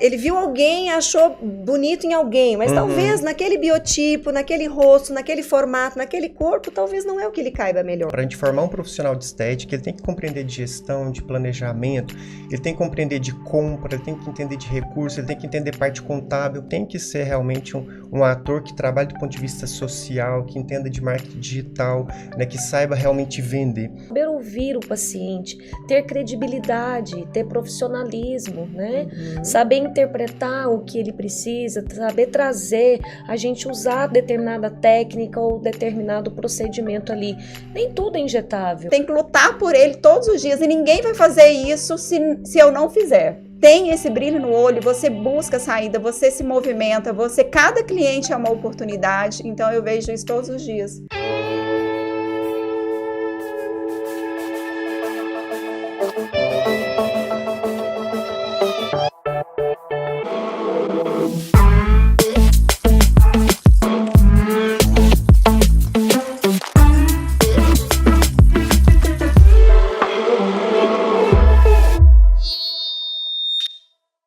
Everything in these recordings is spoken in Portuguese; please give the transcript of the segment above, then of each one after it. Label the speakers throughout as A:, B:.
A: ele viu alguém, achou bonito em alguém, mas talvez naquele biotipo, naquele rosto, naquele formato, naquele corpo, talvez não é o que lhe caiba melhor.
B: Para a gente formar um profissional de estética, ele tem que compreender de gestão, de planejamento, ele tem que compreender de compra, ele tem que entender de recursos, ele tem que entender parte contábil, tem que ser realmente um ator que trabalhe do ponto de vista social, que entenda de marketing digital, né, que saiba realmente vender.
C: Saber ouvir o paciente, ter credibilidade, ter profissionalismo, né? Saber interpretar o que ele precisa, saber trazer, a gente usar determinada técnica ou determinado procedimento ali. Nem tudo é injetável.
D: Tem que lutar por ele todos os dias e ninguém vai fazer isso se eu não fizer. Tem esse brilho no olho, você busca a saída, você se movimenta, cada cliente é uma oportunidade, então eu vejo isso todos os dias.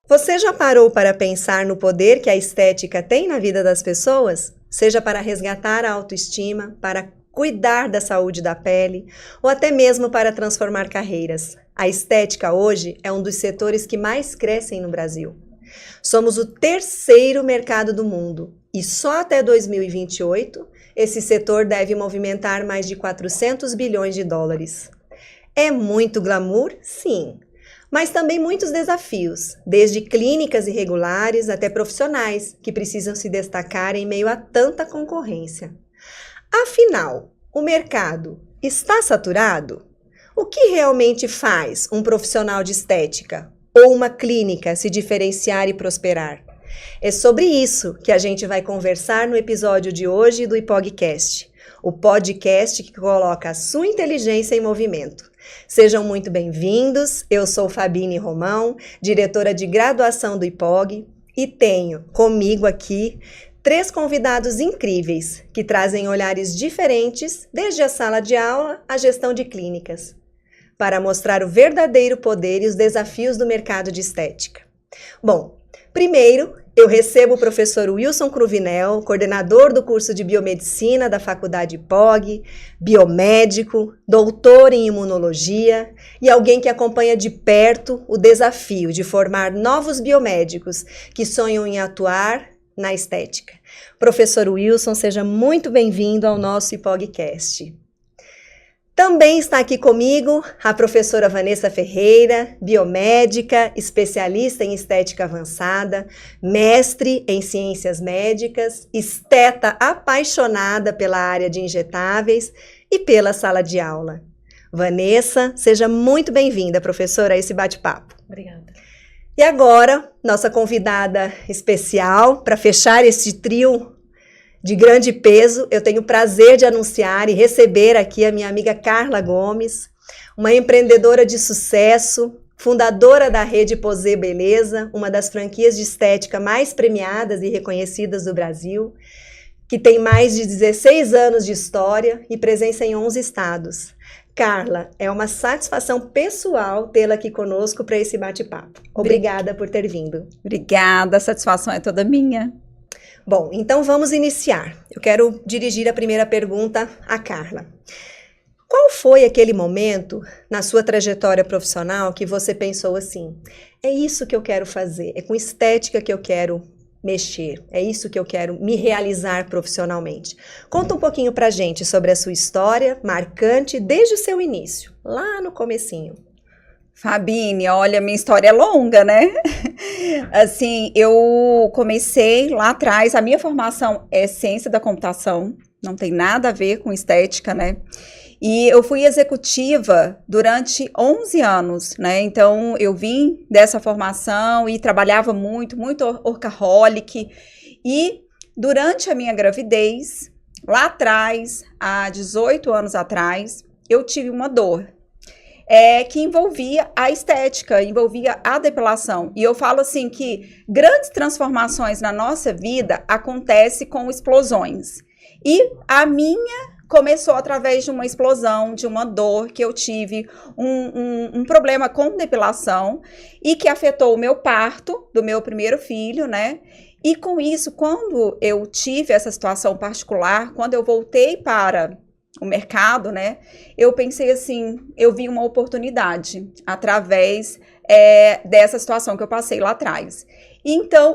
A: Você já parou para pensar no poder que a estética tem na vida das pessoas? Seja para resgatar a autoestima, para cuidar da saúde da pele ou até mesmo para transformar carreiras. A estética hoje é um dos setores que mais crescem no Brasil. Somos o terceiro mercado do mundo e só até 2028 esse setor deve movimentar mais de 400 bilhões de dólares. É muito glamour? Sim. Mas também muitos desafios, desde clínicas irregulares até profissionais que precisam se destacar em meio a tanta concorrência. Afinal, o mercado está saturado? O que realmente faz um profissional de estética ou uma clínica se diferenciar e prosperar? É sobre isso que a gente vai conversar no episódio de hoje do IPOGcast, o podcast que coloca a sua inteligência em movimento. Sejam muito bem-vindos, eu sou Fabine Romão, diretora de graduação do IPOG, e tenho comigo aqui 3 convidados incríveis que trazem olhares diferentes desde a sala de aula à gestão de clínicas, para mostrar o verdadeiro poder e os desafios do mercado de estética. Bom, primeiro eu recebo o professor Wilson Cruvinel, coordenador do curso de Biomedicina da Faculdade IPOG, biomédico, doutor em imunologia e alguém que acompanha de perto o desafio de formar novos biomédicos que sonham em atuar na estética. Professor Wilson, seja muito bem-vindo ao nosso IPOGcast. Também está aqui comigo a professora Vanessa Ferreira, biomédica, especialista em estética avançada, mestre em ciências médicas, esteta apaixonada pela área de injetáveis e pela sala de aula. Vanessa, seja muito bem-vinda, professora, a esse bate-papo.
C: Obrigada.
A: E agora, nossa convidada especial para fechar este trio de grande peso, eu tenho o prazer de anunciar e receber aqui a minha amiga Carla Gomes, uma empreendedora de sucesso, fundadora da rede Posé Beleza, uma das franquias de estética mais premiadas e reconhecidas do Brasil, que tem mais de 16 anos de história e presença em 11 estados. Carla, é uma satisfação pessoal tê-la aqui conosco para esse bate-papo. Obrigada por ter vindo.
D: Obrigada, a satisfação é toda minha.
A: Bom, então vamos iniciar. Eu quero dirigir a primeira pergunta à Carla. Qual foi aquele momento na sua trajetória profissional que você pensou assim, é isso que eu quero fazer, é com estética que eu quero mexer, é isso que eu quero me realizar profissionalmente? Conta um pouquinho pra gente sobre a sua história marcante desde o seu início, lá no comecinho.
D: Fabine, olha, minha história é longa, né? Assim, eu comecei lá atrás, a minha formação é ciência da computação, não tem nada a ver com estética, né? E eu fui executiva durante 11 anos, né? Então, eu vim dessa formação e trabalhava muito workaholic. E durante a minha gravidez, lá atrás, há 18 anos atrás, eu tive uma dor. Que envolvia a estética, envolvia a depilação. E eu falo assim que grandes transformações na nossa vida acontecem com explosões. E a minha começou através de uma explosão, de uma dor que eu tive, um problema com depilação e que afetou o meu parto do meu primeiro filho, né? E com isso, quando eu tive essa situação particular, quando eu voltei para o mercado, né? Eu pensei assim, eu vi uma oportunidade através dessa situação que eu passei lá atrás. Então,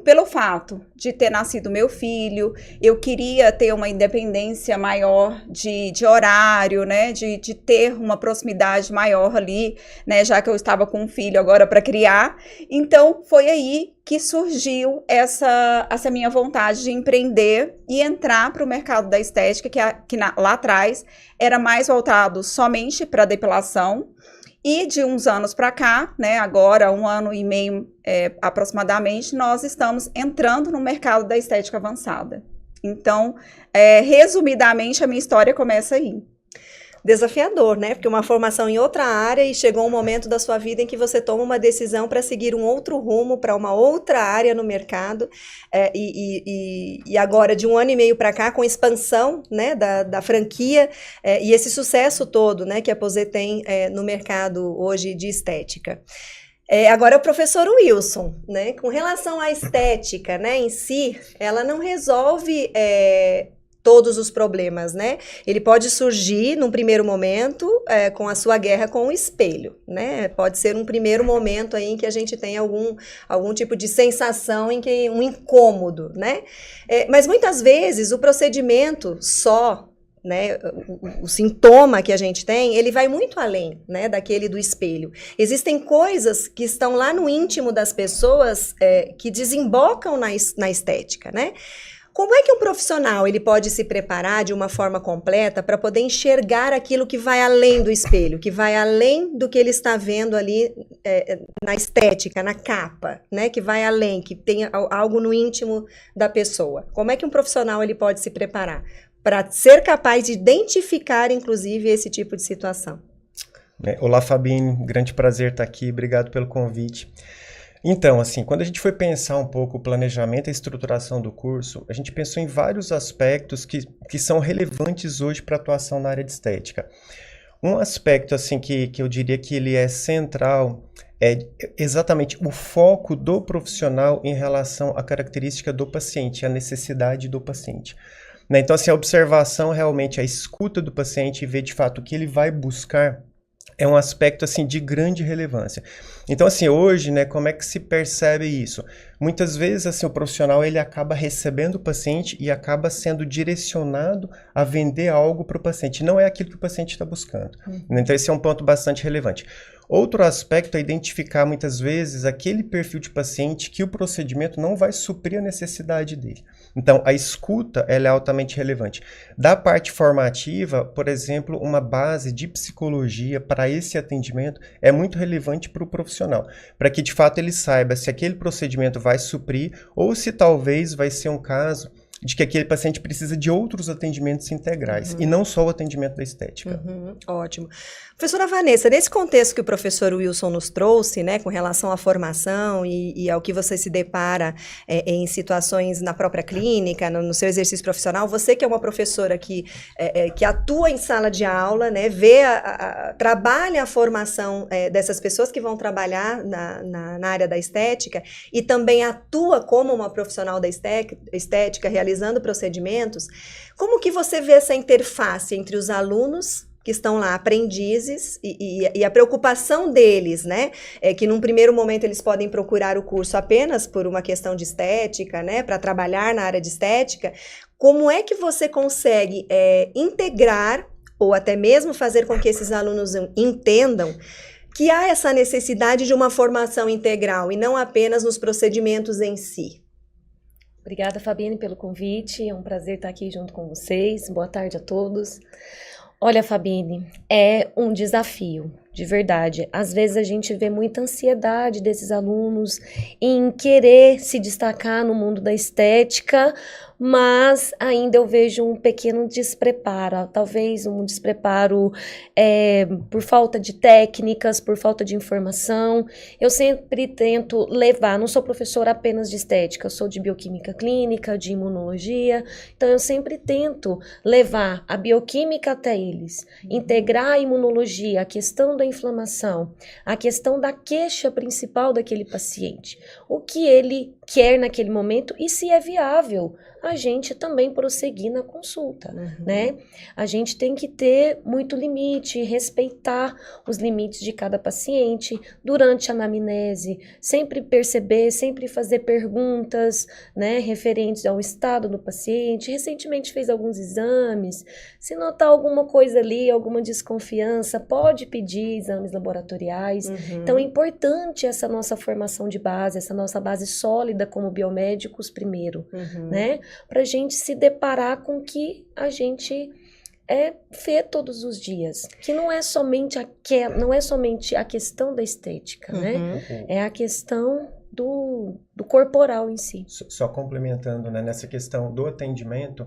D: pelo fato de ter nascido meu filho, eu queria ter uma independência maior de horário, né? De ter uma proximidade maior ali, né? Já que eu estava com um filho agora para criar. Então, foi aí que surgiu essa minha vontade de empreender e entrar para o mercado da estética, lá atrás era mais voltado somente para depilação. E de uns anos para cá, né, agora 1 ano e meio aproximadamente, nós estamos entrando no mercado da estética avançada. Então, resumidamente, a minha história começa aí.
A: Desafiador, né? Porque uma formação em outra área e chegou um momento da sua vida em que você toma uma decisão para seguir um outro rumo, para uma outra área no mercado, e agora de 1 ano e meio para cá, com expansão, né, da franquia, e esse sucesso todo, né, que a Posé tem no mercado hoje de estética. Agora, o professor Wilson, né, com relação à estética, né, em si, ela não resolve todos os problemas, né? Ele pode surgir num primeiro momento com a sua guerra com o espelho, né? Pode ser um primeiro momento aí em que a gente tem algum tipo de sensação, um incômodo, né? Mas muitas vezes o procedimento só, né, o sintoma que a gente tem, ele vai muito além, né, daquele do espelho. Existem coisas que estão lá no íntimo das pessoas que desembocam na estética, né? Como é que um profissional ele pode se preparar de uma forma completa para poder enxergar aquilo que vai além do espelho, que vai além do que ele está vendo ali na estética, na capa, né? Que vai além, que tem algo no íntimo da pessoa. Como é que um profissional ele pode se preparar para ser capaz de identificar, inclusive, esse tipo de situação?
B: Olá, Fabine, grande prazer estar aqui, obrigado pelo convite. Então, assim, quando a gente foi pensar um pouco o planejamento e a estruturação do curso, a gente pensou em vários aspectos que são relevantes hoje para a atuação na área de estética. Um aspecto, assim, que eu diria que ele é central é exatamente o foco do profissional em relação à característica do paciente, a necessidade do paciente. Então, assim, a observação realmente, a escuta do paciente e ver de fato o que ele vai buscar é um aspecto, assim, de grande relevância. Então, assim, hoje, né, como é que se percebe isso? Muitas vezes, assim, o profissional, ele acaba recebendo o paciente e acaba sendo direcionado a vender algo para o paciente. Não é aquilo que o paciente está buscando. Então, esse é um ponto bastante relevante. Outro aspecto é identificar, muitas vezes, aquele perfil de paciente que o procedimento não vai suprir a necessidade dele. Então, a escuta, ela é altamente relevante. Da parte formativa, por exemplo, uma base de psicologia para esse atendimento é muito relevante para o profissional, para que, de fato, ele saiba se aquele procedimento vai suprir ou se talvez vai ser um caso de que aquele paciente precisa de outros atendimentos integrais e não só o atendimento da estética.
A: Ótimo. Professora Vanessa, nesse contexto que o professor Wilson nos trouxe, né, com relação à formação e ao que você se depara em situações na própria clínica, no seu exercício profissional, você que é uma professora que atua em sala de aula, né, trabalha a formação dessas pessoas que vão trabalhar na área da estética e também atua como uma profissional da estética, realizando procedimentos, como que você vê essa interface entre os alunos que estão lá, aprendizes, e a preocupação deles, né, que num primeiro momento eles podem procurar o curso apenas por uma questão de estética, né, para trabalhar na área de estética, como é que você consegue integrar, ou até mesmo fazer com que esses alunos entendam que há essa necessidade de uma formação integral, e não apenas nos procedimentos em si?
C: Obrigada, Fabiane, pelo convite, é um prazer estar aqui junto com vocês, boa tarde a todos. Olha, Fabine, é um desafio, de verdade. Às vezes a gente vê muita ansiedade desses alunos em querer se destacar no mundo da estética, mas ainda eu vejo um pequeno despreparo, talvez um despreparo por falta de técnicas, por falta de informação. Eu sempre tento levar, não sou professora apenas de estética, eu sou de bioquímica clínica, de imunologia, então eu sempre tento levar a bioquímica até eles, integrar a imunologia, a questão da inflamação, a questão da queixa principal daquele paciente, o que ele quer naquele momento e se é viável a gente também prosseguir na consulta, né? A gente tem que ter muito limite, respeitar os limites de cada paciente durante a anamnese, sempre perceber, sempre fazer perguntas, né, referentes ao estado do paciente. Recentemente fez alguns exames, se notar alguma coisa ali, alguma desconfiança, pode pedir exames laboratoriais. Então é importante essa nossa formação de base, essa nossa base sólida como biomédicos primeiro, né? Para a gente se deparar com o que a gente vê todos os dias, que não é somente a questão da estética, né? É a questão do corporal em si.
B: Só complementando, né, nessa questão do atendimento,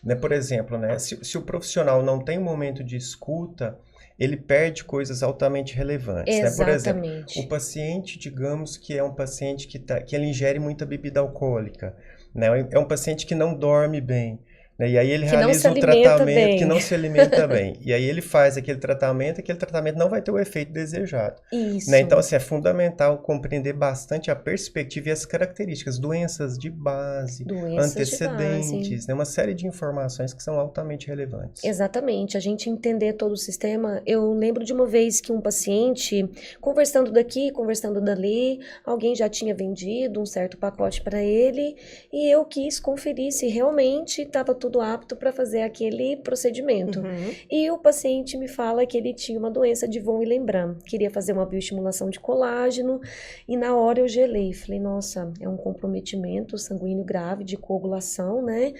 B: né, por exemplo, né, se o profissional não tem um momento de escuta, ele perde coisas altamente relevantes. Né? Por exemplo, o paciente, digamos que é um paciente que ele ingere muita bebida alcoólica, né? É um paciente que não dorme bem, né? E aí ele realiza um tratamento que não se alimenta bem. E aí ele faz aquele tratamento não vai ter o efeito desejado.
C: Isso.
B: Né? Então, assim, é fundamental compreender bastante a perspectiva e as características, doenças de base, antecedentes, né? Uma série de informações que são altamente relevantes.
C: Exatamente, a gente entender todo o sistema. Eu lembro de uma vez que um paciente, conversando daqui, conversando dali, alguém já tinha vendido um certo pacote para ele e eu quis conferir se realmente estava tudo apto para fazer aquele procedimento. E o paciente me fala que ele tinha uma doença de von Willebrand, queria fazer uma bioestimulação de colágeno e na hora eu gelei, falei, nossa, é um comprometimento sanguíneo grave de coagulação, né?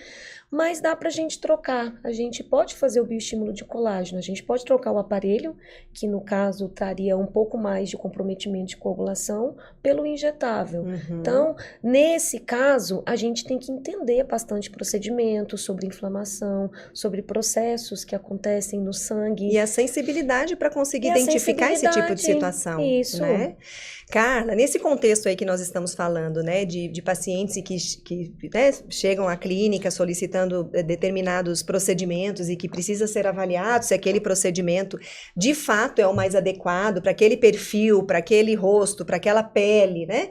C: Mas dá pra gente trocar, a gente pode fazer o bioestímulo de colágeno, a gente pode trocar o aparelho, que no caso traria um pouco mais de comprometimento de coagulação, pelo injetável. Então, nesse caso, a gente tem que entender bastante procedimento sobre inflamação, sobre processos que acontecem no sangue.
A: E a sensibilidade para conseguir identificar esse tipo de situação.
C: Isso.
A: Né? Carla, nesse contexto aí que nós estamos falando, né, de pacientes que né, chegam à clínica solicitando determinados procedimentos e que precisa ser avaliado se aquele procedimento de fato é o mais adequado para aquele perfil, para aquele rosto, para aquela pele, né,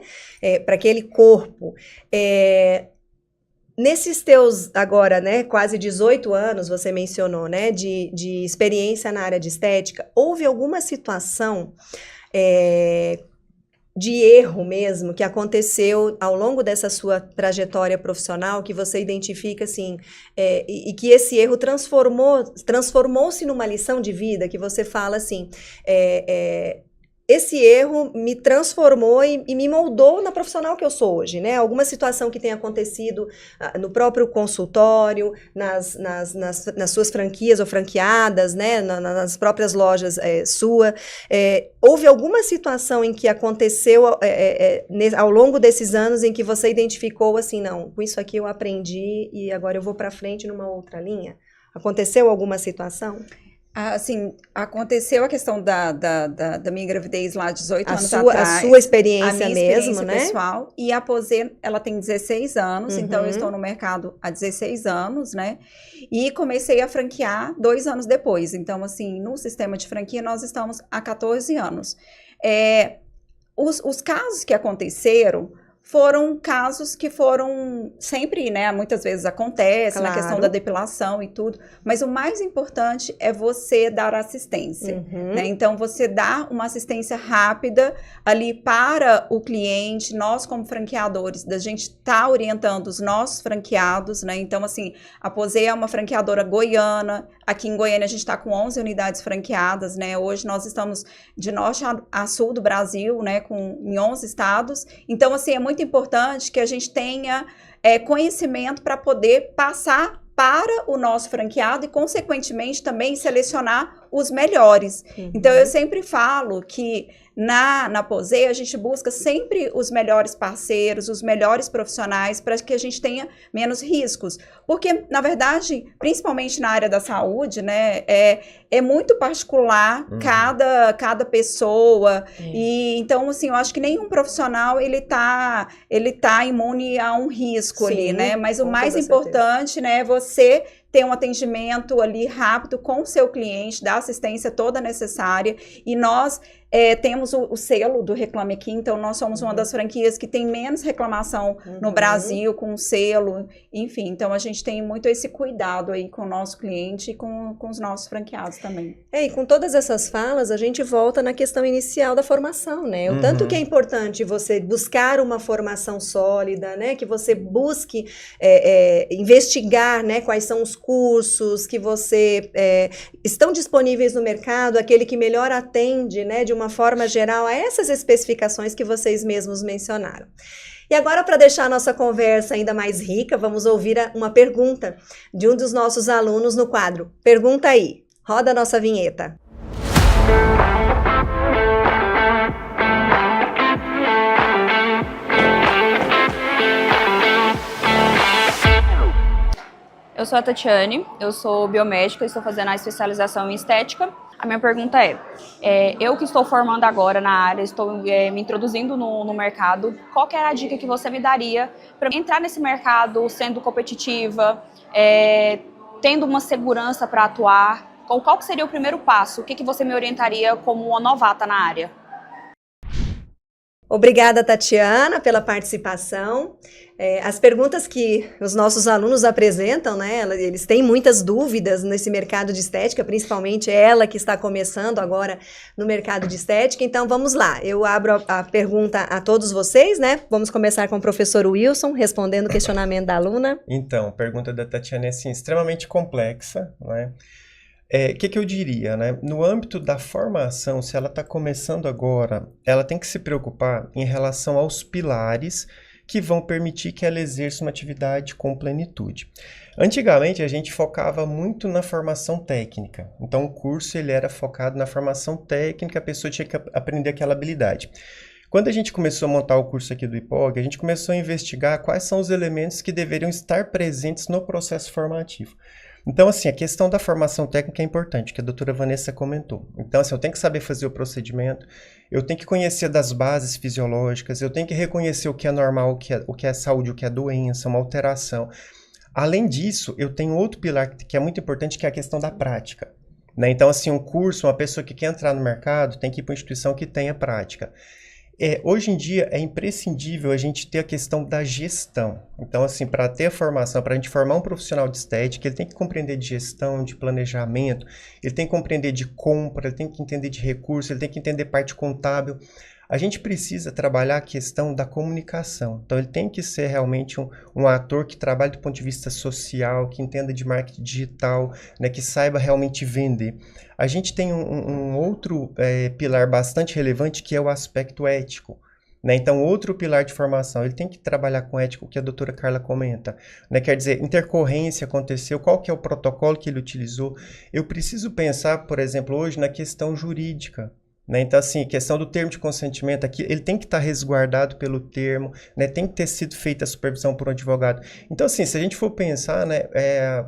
A: para aquele corpo. Nesses teus, agora, né, quase 18 anos, você mencionou, né, de experiência na área de estética, houve alguma situação de erro mesmo que aconteceu ao longo dessa sua trajetória profissional que você identifica assim, e que esse erro transformou-se numa lição de vida, que você fala assim, esse erro me transformou e me moldou na profissional que eu sou hoje, né? Alguma situação que tenha acontecido no próprio consultório, nas suas franquias ou franqueadas, né? Nas próprias lojas sua. Houve alguma situação em que aconteceu ao longo desses anos em que você identificou assim, não, com isso aqui eu aprendi e agora eu vou para frente numa outra linha? Aconteceu alguma situação?
D: Assim, aconteceu a questão da minha gravidez lá 18 anos atrás.
A: A sua experiência
D: a minha
A: mesmo,
D: experiência
A: né?
D: pessoal. E a Aposê, ela tem 16 anos, então eu estou no mercado há 16 anos, né? E comecei a franquear 2 anos depois. Então, assim, no sistema de franquia, nós estamos há 14 anos. Os casos que aconteceram foram casos que foram sempre, né, muitas vezes acontece,
A: claro,
D: na questão da depilação e tudo, mas o mais importante é você dar assistência, né? Então, você dá uma assistência rápida ali para o cliente, nós como franqueadores, da gente tá orientando os nossos franqueados, né? Então, assim, a Posê é uma franqueadora goiana, aqui em Goiânia a gente está com 11 unidades franqueadas, né? Hoje nós estamos de norte a sul do Brasil, né, em 11 estados, então, assim, é muito importante que a gente tenha conhecimento para poder passar para o nosso franqueado e, consequentemente, também selecionar os melhores. Então, eu sempre falo que na Posei, a gente busca sempre os melhores parceiros, os melhores profissionais, para que a gente tenha menos riscos. Porque, na verdade, principalmente na área da saúde, né, é muito particular cada pessoa. E, então, assim, eu acho que nenhum profissional, ele tá imune a um risco ali, né? Mas o mais importante, né, é você ter um atendimento ali rápido com o seu cliente, dar assistência toda necessária. E nós temos o selo do Reclame Aqui, então nós somos uma das franquias que tem menos reclamação no Brasil, com o selo, enfim. Então a gente tem muito esse cuidado aí com o nosso cliente e com os nossos franqueados também.
A: E com todas essas falas, a gente volta na questão inicial da formação, né? O tanto que é importante você buscar uma formação sólida, né? Que você busque investigar, né? Quais são os cursos que estão disponíveis no mercado, aquele que melhor atende, né? De uma forma geral, a essas especificações que vocês mesmos mencionaram. E agora, para deixar a nossa conversa ainda mais rica, vamos ouvir uma pergunta de um dos nossos alunos no quadro Pergunta Aí. Roda a nossa vinheta.
E: Eu sou a Tatiane, eu sou biomédica e estou fazendo a especialização em estética. A minha pergunta eu que estou formando agora na área, estou me introduzindo no mercado, qual que era a dica que você me daria para entrar nesse mercado sendo competitiva, tendo uma segurança para atuar? Qual que seria o primeiro passo? O que você me orientaria como uma novata na área?
A: Obrigada, Tatiana, pela participação. As perguntas que os nossos alunos apresentam, né, eles têm muitas dúvidas nesse mercado de estética, principalmente ela que está começando agora no mercado de estética. Então, vamos lá. Eu abro a pergunta a todos vocês, né? Vamos começar com o professor Wilson, respondendo o questionamento da aluna.
B: Então, a pergunta da Tatiana é, assim, extremamente complexa, né? Que eu diria, né? No âmbito da formação, se ela está começando agora, ela tem que se preocupar em relação aos pilares que vão permitir que ela exerça uma atividade com plenitude. Antigamente, a gente focava muito na formação técnica. Então, o curso ele era focado na formação técnica, a pessoa tinha que aprender aquela habilidade. Quando a gente começou a montar o curso aqui do IPOG, a gente começou a investigar quais são os elementos que deveriam estar presentes no processo formativo. Então, assim, a questão da formação técnica é importante, que a doutora Vanessa comentou. Então, assim, eu tenho que saber fazer o procedimento, eu tenho que conhecer das bases fisiológicas, eu tenho que reconhecer o que é normal, o que é saúde, o que é doença, uma alteração. Além disso, eu tenho outro pilar que é muito importante, que é a questão da prática, né? Então, assim, um curso, uma pessoa que quer entrar no mercado, tem que ir para uma instituição que tenha prática. Hoje em dia é imprescindível a gente ter a questão da gestão. Então, assim, para ter a formação, para a gente formar um profissional de estética, ele tem que compreender de gestão, de planejamento, ele tem que compreender de compra, ele tem que entender de recurso, ele tem que entender parte contábil. A gente precisa trabalhar a questão da comunicação. Então, ele tem que ser realmente um ator que trabalhe do ponto de vista social, que entenda de marketing digital, né, que saiba realmente vender. A gente tem um outro pilar bastante relevante, que é o aspecto ético, né? Então, outro pilar de formação, ele tem que trabalhar com ética, o que a doutora Carla comenta, né? Quer dizer, intercorrência aconteceu, qual que é o protocolo que ele utilizou. Eu preciso pensar, por exemplo, hoje na questão jurídica, né? Então, assim, questão do termo de consentimento aqui, ele tem que estar resguardado pelo termo, né? Tem que ter sido feita a supervisão por um advogado. Então, assim, se a gente for pensar, né,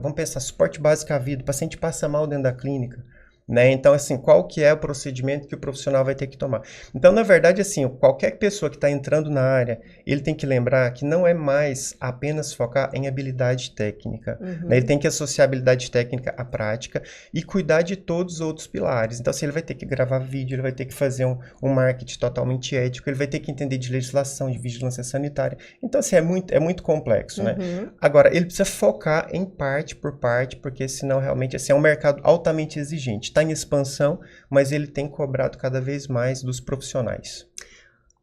B: vamos pensar, suporte básico à vida, o paciente passa mal dentro da clínica, né? Então, assim, qual que é o procedimento que o profissional vai ter que tomar? Então, na verdade, assim, qualquer pessoa que está entrando na área, ele tem que lembrar que não é mais apenas focar em habilidade técnica, né? Ele tem que associar a habilidade técnica à prática e cuidar de todos os outros pilares. Então, assim, ele vai ter que gravar vídeo, ele vai ter que fazer um marketing totalmente ético, ele vai ter que entender de legislação, de vigilância sanitária. Então, assim, é muito complexo, né? Agora, ele precisa focar em parte por parte, porque senão realmente, assim, é um mercado altamente exigente. Está em expansão, mas ele tem cobrado cada vez mais dos profissionais.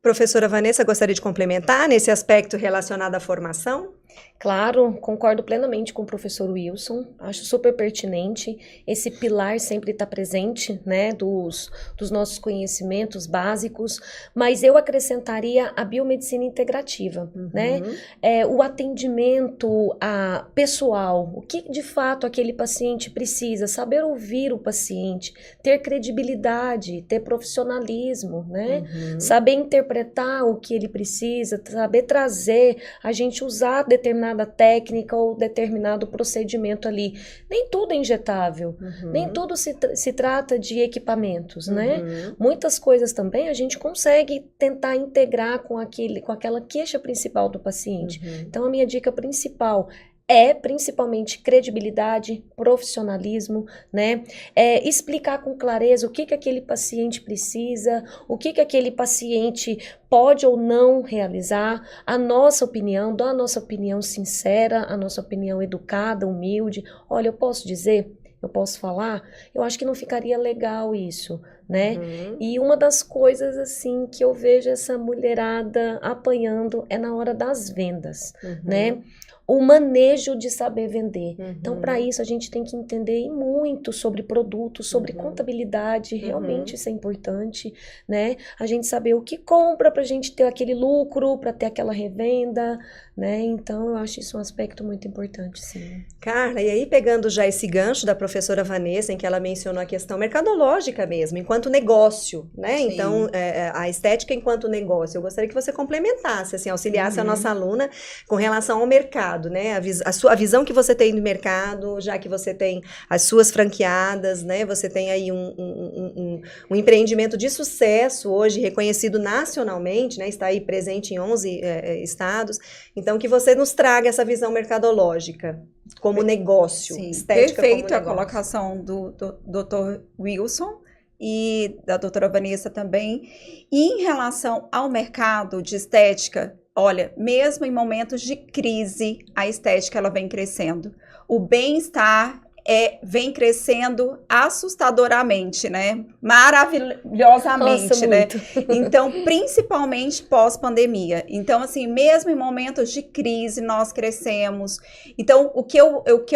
A: Professora Vanessa, gostaria de complementar nesse aspecto relacionado à formação?
C: Claro, concordo plenamente com o professor Wilson, acho super pertinente, esse pilar sempre está presente, né, dos nossos conhecimentos básicos, mas eu acrescentaria a biomedicina integrativa, né, o atendimento pessoal, o que de fato aquele paciente precisa, saber ouvir o paciente, ter credibilidade, ter profissionalismo, né, saber interpretar o que ele precisa, saber trazer, a gente usar determinada técnica ou determinado procedimento ali. Nem tudo é injetável, nem tudo se trata de equipamentos, né? Muitas coisas também a gente consegue tentar integrar com aquela queixa principal do paciente. Então, a minha dica principal é principalmente credibilidade, profissionalismo, né? Explicar com clareza o que aquele paciente precisa, o que aquele paciente pode ou não realizar, a nossa opinião, dar a nossa opinião sincera, a nossa opinião educada, humilde. Olha, eu posso dizer, eu posso falar, eu acho que não ficaria legal isso, né? E uma das coisas, assim, que eu vejo essa mulherada apanhando é na hora das vendas, né? O manejo de saber vender. Então, para isso, a gente tem que entender muito sobre produtos, sobre contabilidade, realmente isso é importante, né? A gente saber o que compra para a gente ter aquele lucro, para ter aquela revenda, né? Então, eu acho isso um aspecto muito importante, sim.
A: Carla, e aí pegando já esse gancho da professora Vanessa, em que ela mencionou a questão mercadológica mesmo, enquanto negócio, né?
D: Sim.
A: Então, a estética enquanto negócio, eu gostaria que você complementasse, assim, auxiliasse a nossa aluna com relação ao mercado, né? A visão que você tem do mercado, já que você tem as suas franqueadas, né? Você tem aí um empreendimento de sucesso hoje, reconhecido nacionalmente, né? Está aí presente em 11 estados. Então, que você nos traga essa visão mercadológica como negócio,
D: Sim,
A: estética
D: perfeito
A: como
D: a
A: negócio.
D: colocação do Dr. Wilson e da doutora Vanessa também. E em relação ao mercado de estética, olha, mesmo em momentos de crise, a estética ela vem crescendo. O bem-estar vem crescendo assustadoramente, né? Maravilhosamente,
C: Nossa,
D: né?
C: muito.
D: Então, principalmente pós-pandemia. Então, assim, mesmo em momentos de crise, nós crescemos. Então, o que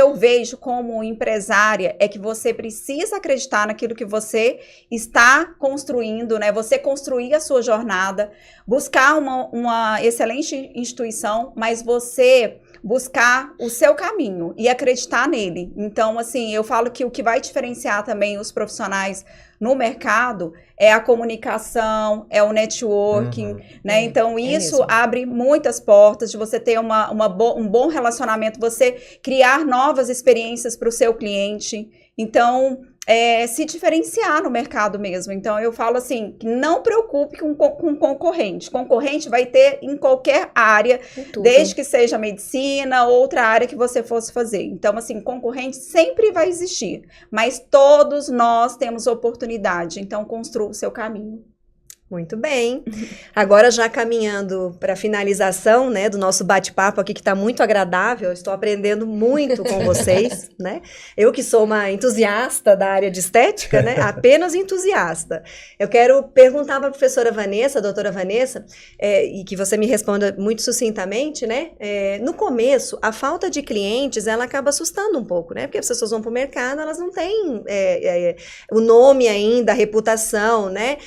D: eu vejo como empresária é que você precisa acreditar naquilo que você está construindo, né? Você construir a sua jornada, buscar uma excelente instituição, mas você buscar o seu caminho e acreditar nele. Então, assim, eu falo que o que vai diferenciar também os profissionais no mercado é a comunicação, é o networking, né? Então, isso
A: mesmo.
D: abre muitas portas de você ter um bom relacionamento, você criar novas experiências para o seu cliente. Então, se diferenciar no mercado mesmo. Então, eu falo assim, que não preocupe com concorrente. Concorrente vai ter em qualquer área, desde que seja medicina, outra área que você fosse fazer. Então, assim, concorrente sempre vai existir, mas todos nós temos oportunidade. Então, construa o seu caminho.
A: Muito bem. Agora já caminhando para a finalização, né, do nosso bate-papo aqui, que está muito agradável, eu estou aprendendo muito com vocês, né? Eu que sou uma entusiasta da área de estética, né? Apenas entusiasta. Eu quero perguntar para a professora Vanessa, a doutora Vanessa, e que você me responda muito sucintamente, né? No começo, a falta de clientes, ela acaba assustando um pouco, né? Porque as pessoas vão para o mercado, elas não têm o nome ainda, a reputação, né?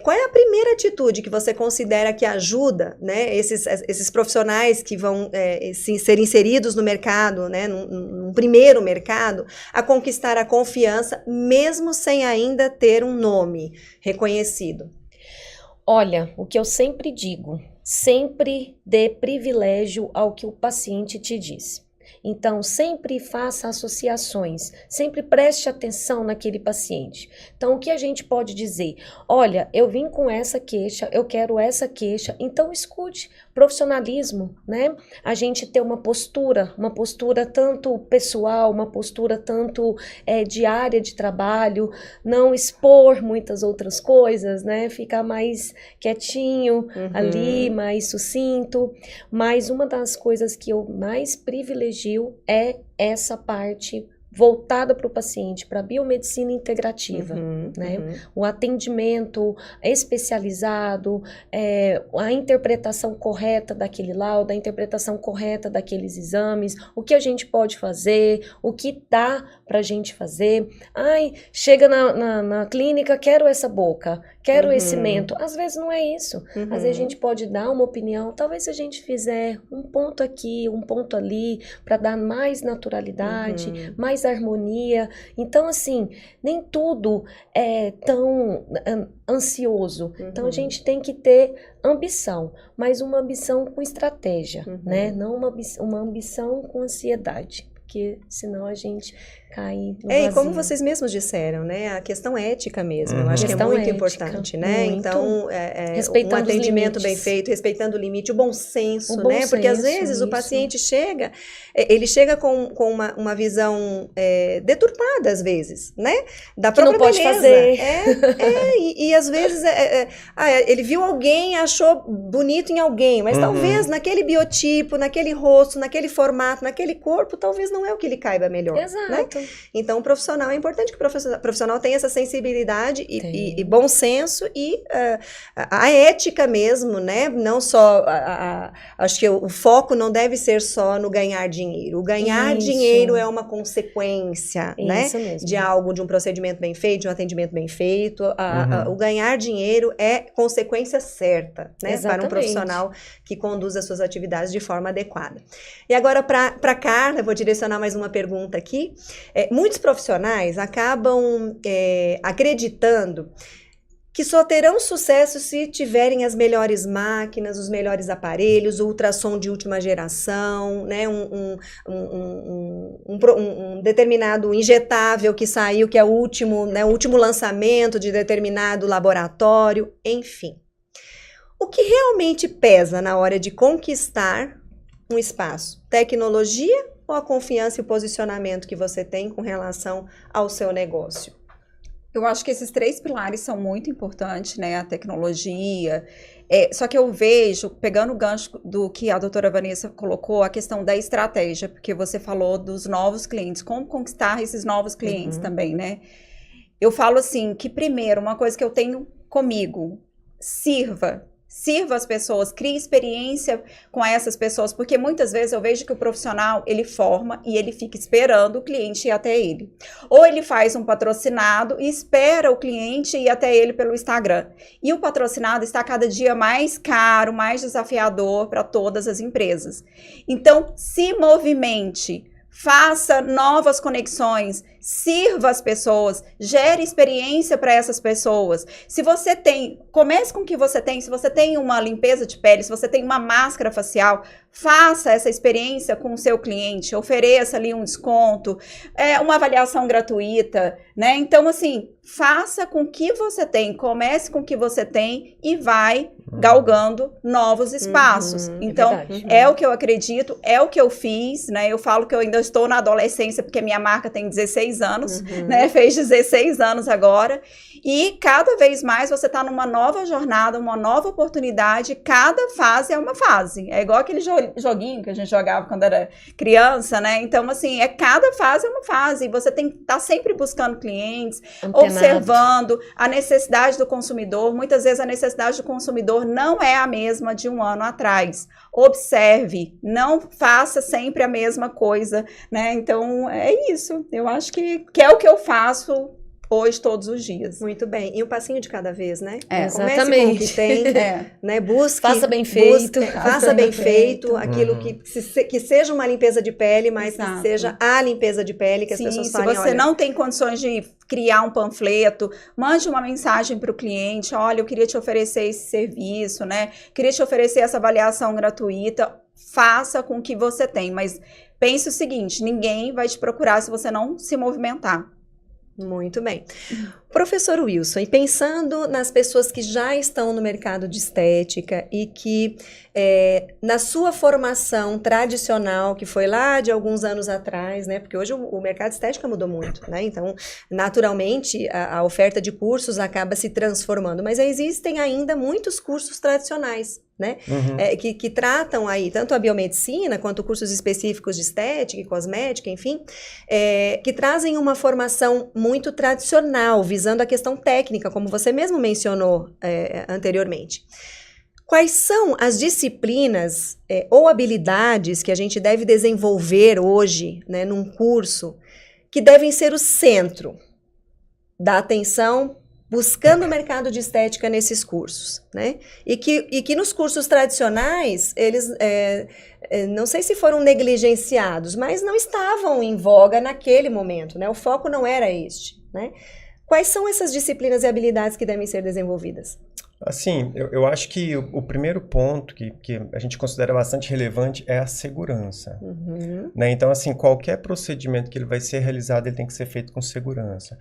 A: Qual é a primeira atitude que você considera que ajuda, né, esses profissionais que vão ser inseridos no mercado, né, num primeiro mercado, a conquistar a confiança, mesmo sem ainda ter um nome reconhecido?
C: Olha, o que eu sempre digo, sempre dê privilégio ao que o paciente te diz. Então, sempre faça associações, sempre preste atenção naquele paciente. Então, o que a gente pode dizer? Olha, eu vim com essa queixa, eu quero essa queixa, então escute. Profissionalismo, né? A gente ter uma postura tanto pessoal, uma postura tanto de área de trabalho, não expor muitas outras coisas, né? Ficar mais quietinho ali, mais sucinto. Mas uma das coisas que eu mais privilegio é essa parte voltada para o paciente, para a biomedicina integrativa, né? O atendimento especializado, a interpretação correta daquele laudo, a interpretação correta daqueles exames, o que a gente pode fazer, o que dá para a gente fazer. Ai, chega na clínica, quero essa boca, quero esse mento. Às vezes não é isso. Às vezes a gente pode dar uma opinião, talvez se a gente fizer um ponto aqui, um ponto ali, para dar mais naturalidade, mais harmonia. Então, assim, nem tudo é tão ansioso. Então, a gente tem que ter ambição, mas uma ambição com estratégia, né? Não uma ambição com ansiedade, porque senão a gente cai no vazio.
A: E como vocês mesmos disseram, né? A questão ética mesmo, eu acho que é
C: Questão
A: muito
C: ética,
A: importante, né?
C: muito.
A: Então,
C: Respeitando
A: um
C: os
A: atendimento
C: limites.
A: bem feito, respeitando o limite, o bom senso,
C: O bom
A: né? Porque às
C: senso,
A: vezes o
C: isso.
A: paciente chega, ele chega com uma visão deturpada, às vezes, né? Da
C: Que não
A: própria
C: pode
A: beleza.
C: fazer.
A: E às vezes ele viu alguém, achou bonito em alguém, mas talvez naquele biotipo, naquele rosto, naquele formato, naquele corpo, talvez não é o que lhe caiba melhor. Né?
C: Exato.
A: Então, o profissional, é importante que o profissional tenha essa sensibilidade e bom senso e a ética mesmo, né? Não só, acho que o foco não deve ser só no ganhar dinheiro. O ganhar
C: Isso.
A: dinheiro é uma consequência, né?
C: Isso mesmo.
A: De um procedimento bem feito, de um atendimento bem feito. O ganhar dinheiro é consequência certa, né? Para um
C: Exatamente.
A: profissional que conduz as suas atividades de forma adequada. E agora, para Carla, eu vou direcionar mais uma pergunta aqui. Muitos profissionais acabam acreditando que só terão sucesso se tiverem as melhores máquinas, os melhores aparelhos, o ultrassom de última geração, né? Um determinado injetável que saiu, que é o último lançamento de determinado laboratório, enfim. O que realmente pesa na hora de conquistar um espaço? Tecnologia ou a confiança e o posicionamento que você tem com relação ao seu negócio?
D: Eu acho que esses 3 pilares são muito importantes, né? A tecnologia. Só que eu vejo, pegando o gancho do que a doutora Vanessa colocou, a questão da estratégia, porque você falou dos novos clientes, como conquistar esses novos clientes também, né? Eu falo assim, que primeiro, uma coisa que eu tenho comigo, sirva as pessoas, crie experiência com essas pessoas, porque muitas vezes eu vejo que o profissional, ele forma e ele fica esperando o cliente ir até ele. Ou ele faz um patrocinado e espera o cliente ir até ele pelo Instagram. E o patrocinado está cada dia mais caro, mais desafiador para todas as empresas. Então, se movimente, faça novas conexões, sirva as pessoas, gere experiência para essas pessoas. Se você comece com o que você tem, se você tem uma limpeza de pele, se você tem uma máscara facial, faça essa experiência com o seu cliente, ofereça ali um desconto, uma avaliação gratuita, né? Então, assim, faça com o que você tem, comece com o que você tem e vai galgando novos espaços. Então, é o que eu acredito, é o que eu fiz, né? Eu falo que eu ainda estou na adolescência, porque minha marca tem 16 anos, né? Fez 16 anos agora. E cada vez mais você está numa nova jornada, uma nova oportunidade. Cada fase é uma fase. É igual aquele joguinho que a gente jogava quando era criança, né? Então, assim, cada fase é uma fase. E você tem que estar sempre buscando clientes, observando a necessidade do consumidor. Muitas vezes a necessidade do consumidor não é a mesma de um ano atrás. Observe, não faça sempre a mesma coisa, né? Então, é isso. Eu acho que é o que eu faço hoje, todos os dias.
A: Muito bem. E um passinho de cada vez, né?
C: Exatamente.
A: Comece com o que tem, né? Busque.
C: Faça bem feito.
A: Faça bem feito. Aquilo que seja uma limpeza de pele, mas
D: Exato.
A: que seja a limpeza de pele que as pessoas falem,
D: se você não tem condições de criar um panfleto, mande uma mensagem para o cliente, olha, eu queria te oferecer esse serviço, né? Queria te oferecer essa avaliação gratuita. Faça com o que você tem, mas pense o seguinte, ninguém vai te procurar se você não se movimentar.
A: Muito bem. Professor Wilson, e pensando nas pessoas que já estão no mercado de estética e que na sua formação tradicional, que foi lá de alguns anos atrás, né? Porque hoje o mercado de estética mudou muito, né? Então, naturalmente, a oferta de cursos acaba se transformando, mas existem ainda muitos cursos tradicionais, né? Que tratam aí tanto a biomedicina quanto cursos específicos de estética e cosmética, enfim, que trazem uma formação muito tradicional, visando a questão técnica, como você mesmo mencionou anteriormente. Quais são as disciplinas ou habilidades que a gente deve desenvolver hoje, né, num curso, que devem ser o centro da atenção buscando o mercado de estética nesses cursos, né? E que nos cursos tradicionais, eles, não sei se foram negligenciados, mas não estavam em voga naquele momento, né? O foco não era este, né? Quais são essas disciplinas e habilidades que devem ser desenvolvidas?
B: Assim, eu acho que o primeiro ponto que a gente considera bastante relevante é a segurança. Né? Então, assim, qualquer procedimento que ele vai ser realizado, ele tem que ser feito com segurança.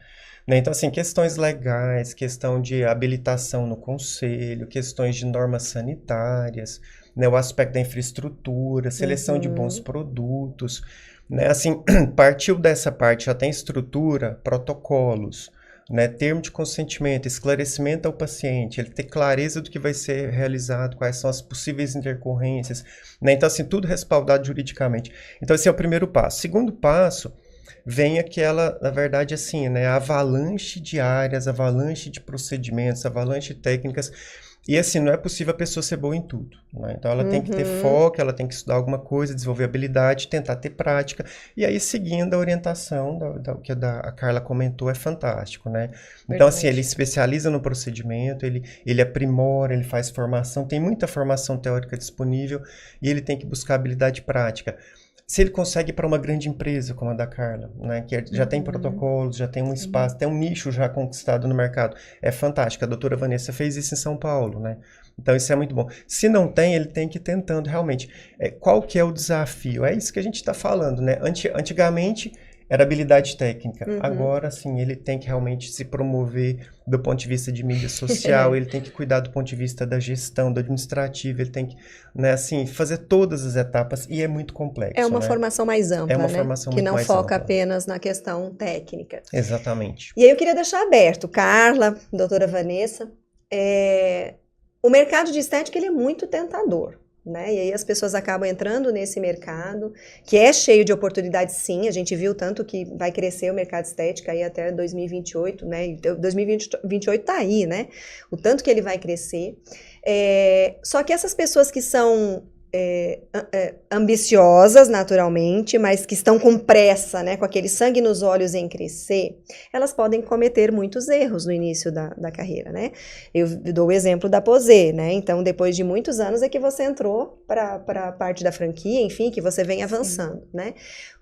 B: Né? Então, assim, questões legais, questão de habilitação no conselho, questões de normas sanitárias, né? O aspecto da infraestrutura, seleção de bons produtos. Né? Assim, partiu dessa parte, já tem estrutura, protocolos, né, termo de consentimento, esclarecimento ao paciente, ele ter clareza do que vai ser realizado, quais são as possíveis intercorrências, né? Então, assim, tudo respaldado juridicamente. Então, esse é o primeiro passo. Segundo passo, vem aquela, na verdade, assim, né, avalanche de áreas, avalanche de procedimentos, avalanche de técnicas. E assim, não é possível a pessoa ser boa em tudo, né? Então ela tem que ter foco, ela tem que estudar alguma coisa, desenvolver habilidade, tentar ter prática, e aí seguindo a orientação que a Carla comentou, é fantástico, né? Então assim, ele especializa no procedimento, ele aprimora, ele faz formação, tem muita formação teórica disponível, e ele tem que buscar habilidade prática. Se ele consegue ir para uma grande empresa como a da Carla, né, que já tem protocolos, já tem um espaço, tem um nicho já conquistado no mercado, é fantástico. A doutora Vanessa fez isso em São Paulo, né? Então isso é muito bom. Se não tem, ele tem que ir tentando realmente. Qual que é o desafio? É isso que a gente está falando, né? Antigamente era habilidade técnica. Agora, sim, ele tem que realmente se promover do ponto de vista de mídia social, ele tem que cuidar do ponto de vista da gestão, do administrativo, ele tem que, né, assim, fazer todas as etapas, e é muito complexo.
A: É uma
B: né?
A: formação mais ampla,
B: É uma
A: né?
B: formação
A: que
B: muito
A: não
B: mais
A: foca
B: ampla.
A: apenas na questão técnica.
B: Exatamente.
A: E aí eu queria deixar aberto, Carla, doutora Vanessa, o mercado de estética ele é muito tentador, né? E aí as pessoas acabam entrando nesse mercado, que é cheio de oportunidades, sim. A gente viu tanto que vai crescer o mercado de estética aí até 2028, né? E 2028 tá aí, né? O tanto que ele vai crescer. Só que essas pessoas que são ambiciosas, naturalmente, mas que estão com pressa, né? Com aquele sangue nos olhos em crescer, elas podem cometer muitos erros no início da carreira, né? Eu dou o exemplo da Posé, né? Então, depois de muitos anos é que você entrou para a parte da franquia, enfim, que você vem avançando, né?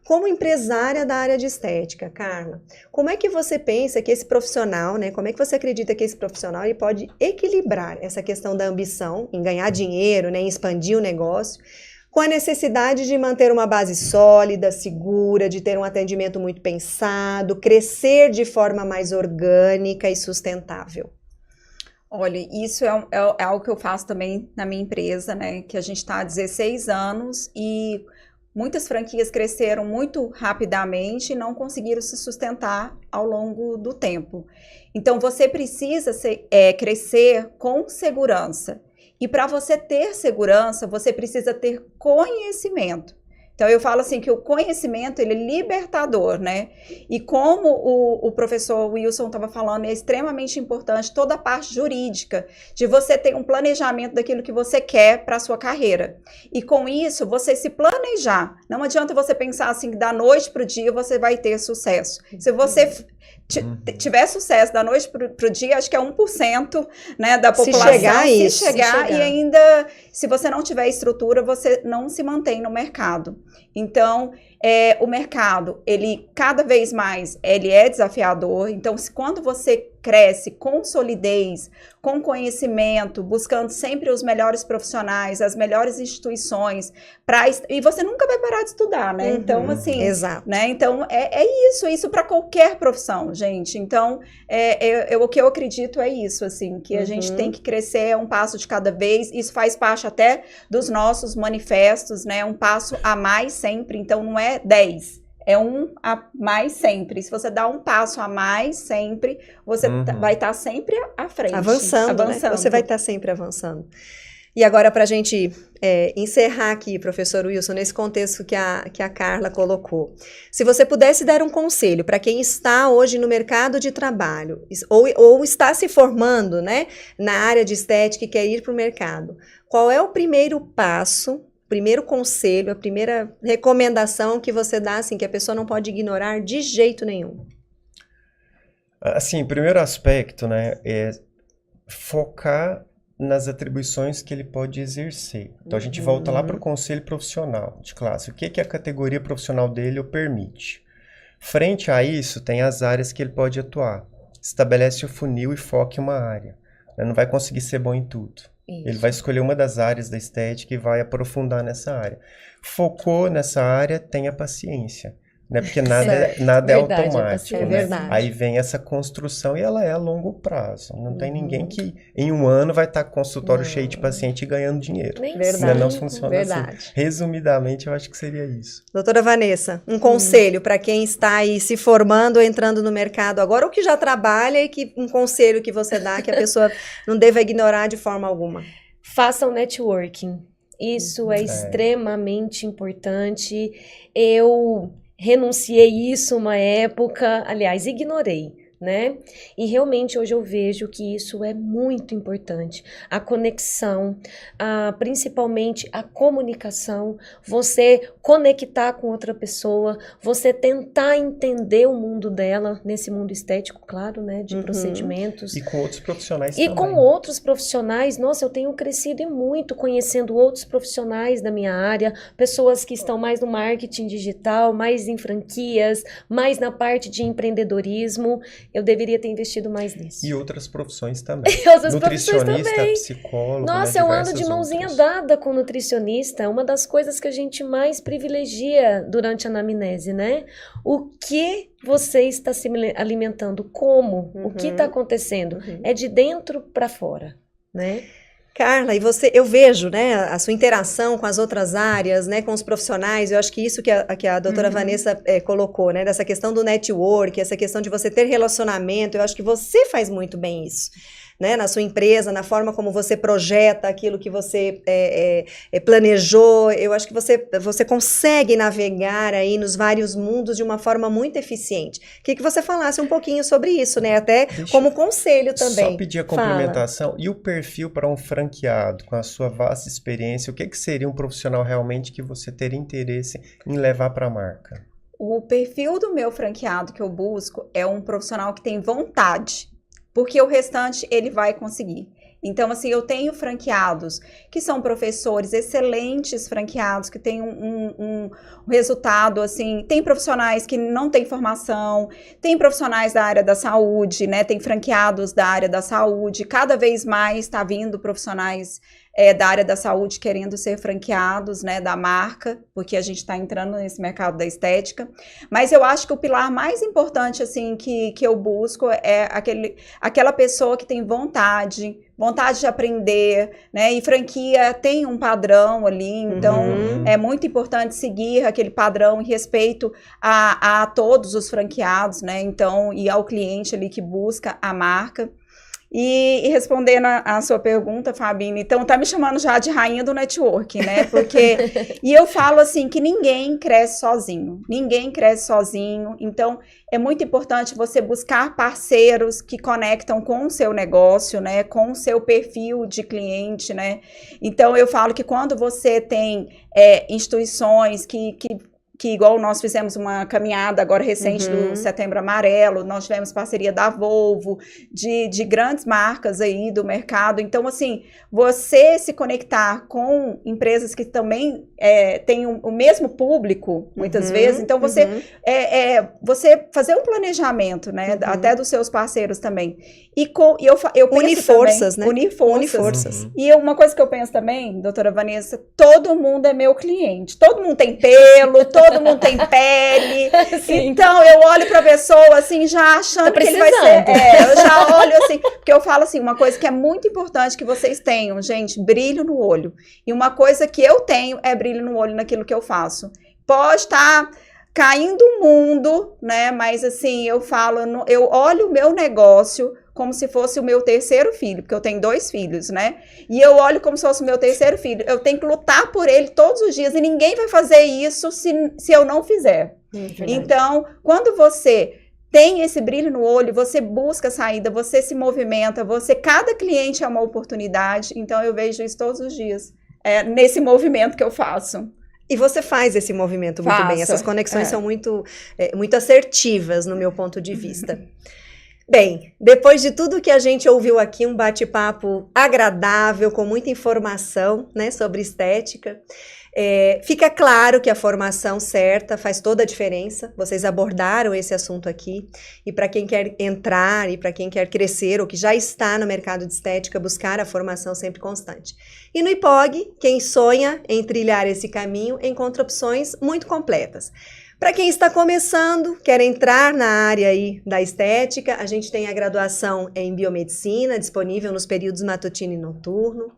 A: Como empresária da área de estética, Carla, como é que você pensa que esse profissional, né? Como é que você acredita que esse profissional ele pode equilibrar essa questão da ambição em ganhar dinheiro, né? Em expandir o negócio, com a necessidade de manter uma base sólida, segura, de ter um atendimento muito pensado, crescer de forma mais orgânica e sustentável?
D: Olha, isso é algo que eu faço também na minha empresa, né? Que a gente está há 16 anos e muitas franquias cresceram muito rapidamente e não conseguiram se sustentar ao longo do tempo. Então, você precisa crescer com segurança. E para você ter segurança, você precisa ter conhecimento. Então, eu falo assim que o conhecimento, ele é libertador, né? E como o professor Wilson estava falando, é extremamente importante toda a parte jurídica, de você ter um planejamento daquilo que você quer para a sua carreira. E com isso, você se planejar. Não adianta você pensar assim que da noite para o dia você vai ter sucesso. Se você tiver sucesso da noite para o dia, acho que é 1%, né, da população. Se chegar, e ainda, se você não tiver estrutura, você não se mantém no mercado. Então, o mercado, ele cada vez mais, ele é desafiador. Então, quando você cresce com solidez, com conhecimento, buscando sempre os melhores profissionais, as melhores instituições, e você nunca vai parar de estudar, né? Então, assim,
A: exato.
D: Né? Então, é isso para qualquer profissão, gente. Então, o que eu acredito é isso, assim, que a gente tem que crescer um passo de cada vez. Isso faz parte até dos nossos manifestos, né? Um passo a mais sempre. Então, não é 10. É um a mais sempre. Se você dá um passo a mais sempre, você vai estar sempre à frente.
A: Avançando, né? Você vai estar sempre avançando. E agora, para a gente encerrar aqui, professor Wilson, nesse contexto que a Carla colocou, se você pudesse dar um conselho para quem está hoje no mercado de trabalho, ou está se formando, né, na área de estética e quer ir para o mercado, qual é o primeiro passo, primeiro conselho, a primeira recomendação que você dá, assim, que a pessoa não pode ignorar de jeito nenhum?
B: Assim, o primeiro aspecto, né, é focar nas atribuições que ele pode exercer. Então, a gente volta lá para o conselho profissional de classe. O que a categoria profissional dele o permite? Frente a isso, tem as áreas que ele pode atuar. Estabelece o funil e foca em uma área. Ele não vai conseguir ser bom em tudo. Isso. Ele vai escolher uma das áreas da estética e vai aprofundar nessa área. Focou nessa área, tenha paciência. Né? Porque nada é automático.
A: É verdade.
B: Aí vem essa construção e ela é a longo prazo. Não tem ninguém que em um ano vai estar com consultório cheio de paciente e ganhando dinheiro.
A: Verdade.
B: Não funciona assim. Resumidamente, eu acho que seria isso.
A: Doutora Vanessa, um conselho para quem está aí se formando ou entrando no mercado agora, ou que já trabalha, e um conselho que você dá que a pessoa não deva ignorar de forma alguma.
C: Façam networking. Isso é extremamente importante. Eu renunciei isso uma época, aliás, ignorei, né? E realmente hoje eu vejo que isso é muito importante. A conexão, principalmente a comunicação, você conectar com outra pessoa, você tentar entender o mundo dela, nesse mundo estético, claro, né? De procedimentos.
B: E com outros profissionais também.
C: E com outros profissionais, nossa, eu tenho crescido e muito conhecendo outros profissionais da minha área, pessoas que estão mais no marketing digital, mais em franquias, mais na parte de empreendedorismo. Eu deveria ter investido mais nisso.
B: E outras profissões também.
C: Nutricionista,
B: também. Psicólogo,
C: nossa,
B: né,
C: eu ando de mãozinha dada com nutricionista. É uma das coisas que a gente mais privilegia durante a anamnese, né? O que você está se alimentando? Como? O que está acontecendo? É de dentro para fora, né?
A: Carla, e eu vejo, né, a sua interação com as outras áreas, né, com os profissionais, eu acho que isso que a doutora Vanessa colocou, né, dessa questão do network, essa questão de você ter relacionamento, eu acho que você faz muito bem isso, né, na sua empresa, na forma como você projeta aquilo que você planejou. Eu acho que você consegue navegar aí nos vários mundos de uma forma muito eficiente. Queria que você falasse um pouquinho sobre isso, né, até como conselho também.
B: Só pedir a complementação. E o perfil para um franqueado, com a sua vasta experiência, o que seria um profissional realmente que você teria interesse em levar para a marca?
D: O perfil do meu franqueado que eu busco é um profissional que tem vontade, porque o restante ele vai conseguir. Então, assim, eu tenho franqueados que são professores, excelentes franqueados, que têm um resultado, assim, tem profissionais que não têm formação, tem profissionais da área da saúde, né, tem franqueados da área da saúde, cada vez mais está vindo profissionais da área da saúde querendo ser franqueados, né, da marca, porque a gente está entrando nesse mercado da estética. Mas eu acho que o pilar mais importante, assim, que eu busco é aquela pessoa que tem vontade de aprender, né, e franquia tem um padrão ali, então é muito importante seguir aquele padrão em respeito a todos os franqueados, né, então, e ao cliente ali que busca a marca. E respondendo a sua pergunta, Fabine, então tá me chamando já de rainha do network, né? Porque e eu falo assim que ninguém cresce sozinho, então é muito importante você buscar parceiros que conectam com o seu negócio, né? Com o seu perfil de cliente, né? Então eu falo que quando você tem instituições que que igual nós fizemos uma caminhada agora recente do Setembro Amarelo, nós tivemos parceria da Volvo, de grandes marcas aí do mercado. Então, assim, você se conectar com empresas que também têm o mesmo público, muitas vezes, então você fazer um planejamento, né, até dos seus parceiros também. E eu penso
A: unir forças,
D: também,
A: né?
D: Unir forças. E uma coisa que eu penso também, doutora Vanessa, todo mundo é meu cliente. Todo mundo tem pelo, todo mundo tem pele. Então, eu olho pra pessoa, assim, já achando que ele vai ser... eu já olho, assim, porque eu falo, assim, uma coisa que é muito importante que vocês tenham, gente, brilho no olho. E uma coisa que eu tenho é brilho no olho naquilo que eu faço. Pode estar caindo o mundo, né? Mas, assim, eu falo, eu olho o meu negócio como se fosse o meu terceiro filho, porque eu tenho 2 filhos, né? E eu olho como se fosse o meu terceiro filho. Eu tenho que lutar por ele todos os dias e ninguém vai fazer isso se eu não fizer. Então, quando você tem esse brilho no olho, você busca saída, você se movimenta, cada cliente é uma oportunidade. Então, eu vejo isso todos os dias, nesse movimento que eu faço.
A: E você faz esse movimento muito bem. Essas conexões são muito assertivas, no meu ponto de vista. Bem, depois de tudo que a gente ouviu aqui, um bate-papo agradável, com muita informação, né, sobre estética, fica claro que a formação certa faz toda a diferença. Vocês abordaram esse assunto aqui. E para quem quer entrar e para quem quer crescer ou que já está no mercado de estética, buscar a formação sempre constante. E no IPOG, quem sonha em trilhar esse caminho encontra opções muito completas. Para quem está começando, quer entrar na área aí da estética, a gente tem a graduação em biomedicina, disponível nos períodos matutino e noturno.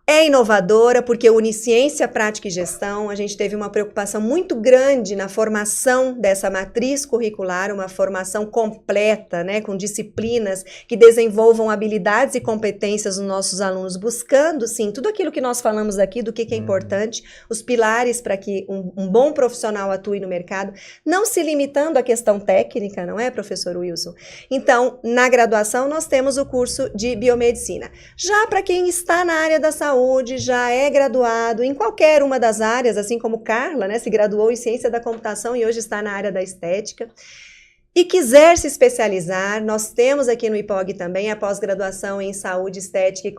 A: É inovadora porque une ciência, prática e gestão. A gente teve uma preocupação muito grande na formação dessa matriz curricular, uma formação completa, né, com disciplinas que desenvolvam habilidades e competências dos nossos alunos, buscando, sim, tudo aquilo que nós falamos aqui, do que é importante, os pilares para que um bom profissional atue no mercado, não se limitando à questão técnica, não é, professor Wilson? Então, na graduação, nós temos o curso de biomedicina. Já para quem está na área da saúde, já é graduado em qualquer uma das áreas, assim como Carla, né, se graduou em ciência da computação e hoje está na área da estética, e quiser se especializar, nós temos aqui no IPOG também a pós-graduação em saúde, estética e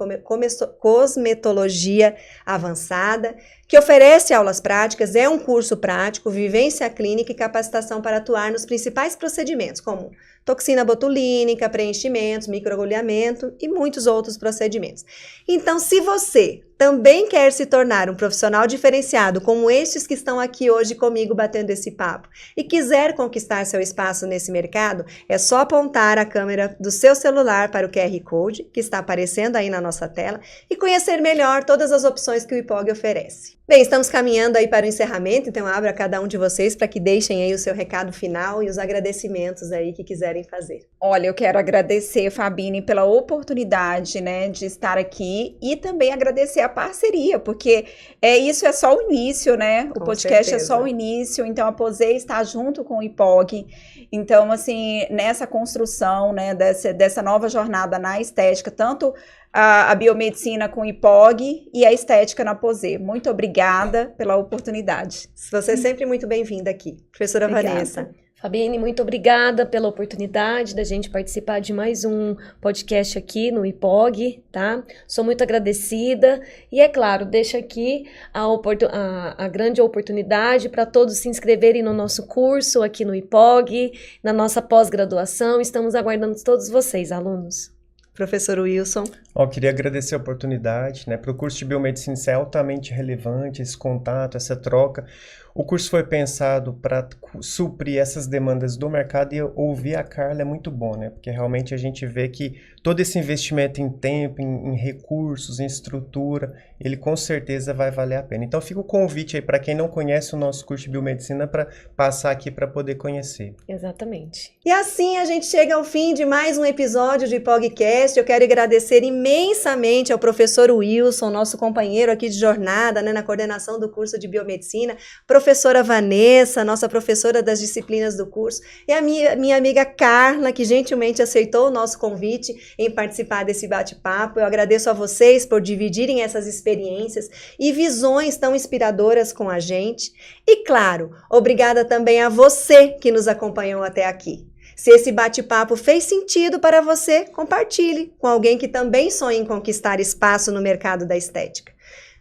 A: cosmetologia avançada, que oferece aulas práticas, é um curso prático, vivência clínica e capacitação para atuar nos principais procedimentos, como toxina botulínica, preenchimentos, microagulhamento e muitos outros procedimentos. Então, se você também quer se tornar um profissional diferenciado, como estes que estão aqui hoje comigo batendo esse papo, e quiser conquistar seu espaço nesse mercado, é só apontar a câmera do seu celular para o QR Code, que está aparecendo aí na nossa tela, e conhecer melhor todas as opções que o IPOG oferece. Bem, estamos caminhando aí para o encerramento, então eu abro a cada um de vocês para que deixem aí o seu recado final e os agradecimentos aí que quiserem fazer.
D: Olha, eu quero agradecer, Fabine, pela oportunidade, né, de estar aqui e também agradecer a parceria, porque isso é só o início, né? O podcast é só o início, então a Posei está junto com o IPOG. Então, assim, nessa construção, né, dessa nova jornada na estética, tanto a biomedicina com o IPOG e a estética na Posei. Muito obrigada pela oportunidade.
A: Você é sempre muito bem-vinda aqui. Professora Vanessa.
C: Fabine, muito obrigada pela oportunidade da gente participar de mais um podcast aqui no IPOG, tá? Sou muito agradecida e, é claro, deixo aqui a grande oportunidade para todos se inscreverem no nosso curso aqui no IPOG, na nossa pós-graduação. Estamos aguardando todos vocês, alunos.
A: Professor Wilson.
B: Queria agradecer a oportunidade, né? Para o curso de biomedicina isso é altamente relevante, esse contato, essa troca. O curso foi pensado para suprir essas demandas do mercado e ouvir a Carla é muito bom, né? Porque realmente a gente vê que todo esse investimento em tempo, em recursos, em estrutura, ele com certeza vai valer a pena. Então fica o convite aí para quem não conhece o nosso curso de biomedicina para passar aqui para poder conhecer.
C: Exatamente.
A: E assim a gente chega ao fim de mais um episódio do IPOGcast. Eu quero agradecer imensamente ao professor Wilson, nosso companheiro aqui de jornada, né, na coordenação do curso de biomedicina, professor professora Vanessa, nossa professora das disciplinas do curso, e a minha amiga Carla, que gentilmente aceitou o nosso convite em participar desse bate-papo. Eu agradeço a vocês por dividirem essas experiências e visões tão inspiradoras com a gente. E claro, obrigada também a você que nos acompanhou até aqui. Se esse bate-papo fez sentido para você, compartilhe com alguém que também sonha em conquistar espaço no mercado da estética.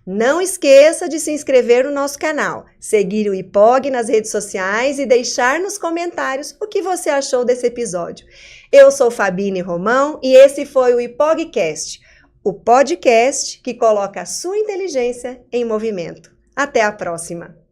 A: Não esqueça de se inscrever no nosso canal, seguir o IPOG nas redes sociais e deixar nos comentários o que você achou desse episódio. Eu sou Fabine Romão e esse foi o IPOGcast, o podcast que coloca a sua inteligência em movimento. Até a próxima!